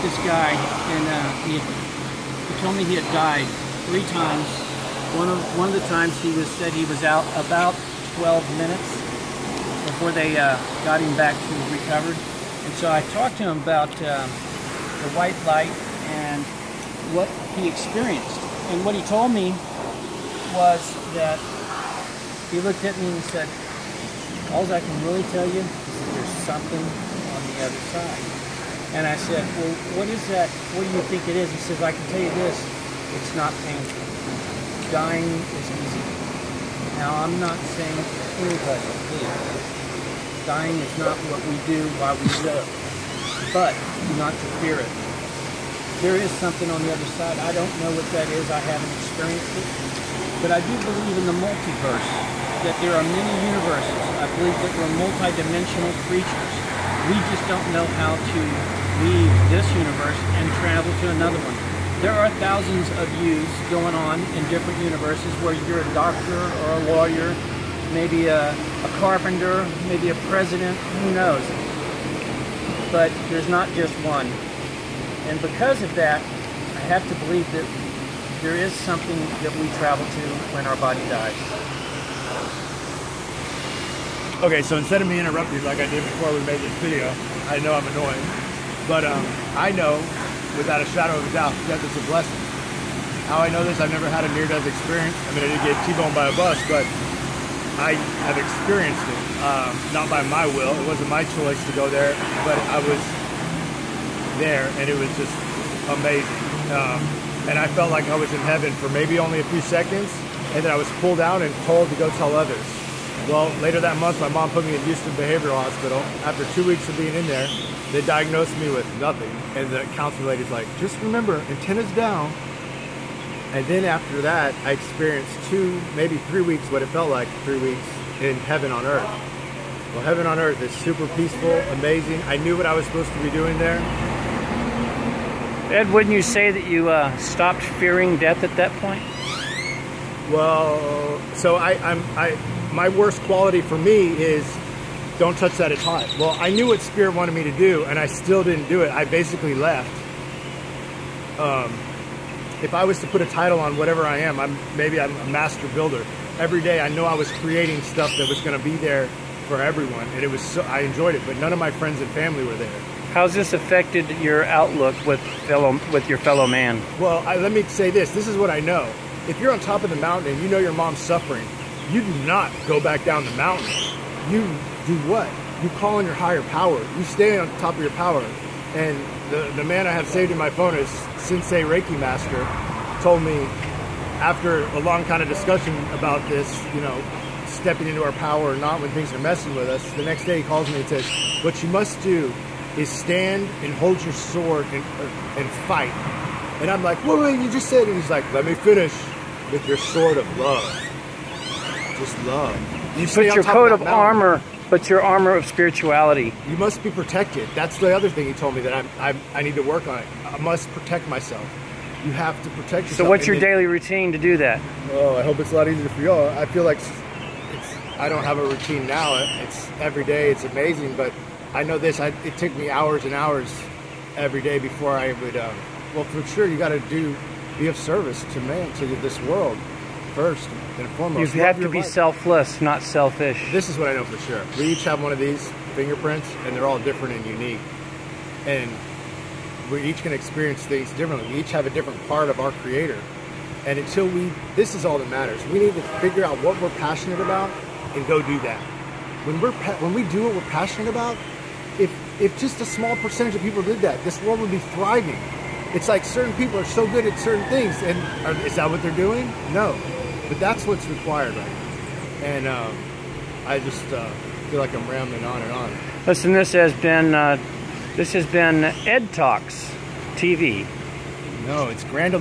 this guy, and he told me he had died 3 times. One of the times said he was out about 12 minutes before they got him back to recovered. And so I talked to him about the white light and what he experienced. And what he told me was that he looked at me and said, all I can really tell you is that there's something on the other side. And I said, well, what is that? What do you think it is? He says, I can tell you this, it's not painful. Dying is easy. Now, I'm not saying anybody, please. Dying is not what we do while we live, but not to fear it. There is something on the other side. I don't know what that is. I haven't experienced it. But I do believe in the multiverse, that there are many universes. I believe that we're multi-dimensional creatures. We just don't know how to leave this universe and travel to another one. There are thousands of yous going on in different universes where you're a doctor or a lawyer, maybe a carpenter, maybe a president, who knows. But there's not just one. And because of that, I have to believe that there is something that we travel to when our body dies. Okay, so instead of me interrupting you like I did before we made this video, I know I'm annoying, but I know without a shadow of a doubt that it's a blessing. How I know this, I've never had a near-death experience. I mean, I did get T-boned by a bus, but I have experienced it, not by my will. It wasn't my choice to go there, but I was there, and it was just amazing. And I felt like I was in heaven for maybe only a few seconds, and then I was pulled out and told to go tell others. Well, later that month, my mom put me in Houston Behavioral Hospital. After 2 weeks of being in there, they diagnosed me with nothing. And the counselor lady's like, just remember, antennas down. And then after that, I experienced 2, maybe 3 weeks, what it felt like 3 weeks in heaven on earth. Well, heaven on earth is super peaceful, amazing. I knew what I was supposed to be doing there. Ed, wouldn't you say that you stopped fearing death at that point? Well, so my worst quality for me is don't touch that, it's hot. Well, I knew what Spirit wanted me to do, and I still didn't do it. I basically left. If I was to put a title on whatever I am, maybe I'm a master builder. Every day I know I was creating stuff that was going to be there for everyone, and it was I enjoyed it, but none of my friends and family were there. How's this affected your outlook with your fellow man? Well, let me say this. This is what I know. If you're on top of the mountain and you know your mom's suffering, you do not go back down the mountain. You do what? You call on your higher power. You stay on top of your power. And the man I have saved in my phone is Sensei Reiki Master, told me after a long kind of discussion about this, you know, stepping into our power or not when things are messing with us, the next day he calls me and says, what you must do is stand and hold your sword and fight. And I'm like, wait, you just said it. He's like, let me finish with your sword of love. Just love. You put your coat of armor, but your armor of spirituality. You must be protected. That's the other thing he told me that I need to work on it. I must protect myself. You have to protect yourself. So what's your daily routine to do that? Oh, I hope it's a lot easier for y'all. I feel like I don't have a routine now. It's every day. It's amazing, but I know this. It took me hours and hours every day before I would. Well, for sure, you got to be of service to man, to this world, first and foremost. You have to be selfless, not selfish. This is what I know for sure. We each have one of these fingerprints, and they're all different and unique. And we each can experience things differently. We each have a different part of our Creator. And until this is all that matters. We need to figure out what we're passionate about and go do that. When we do what we're passionate about, if just a small percentage of people did that, this world would be thriving. It's like certain people are so good at certain things, and is that what they're doing? No, but that's what's required right now. And I just feel like I'm rambling on and on. Listen, this has been Ed Talks TV. No, it's Grand.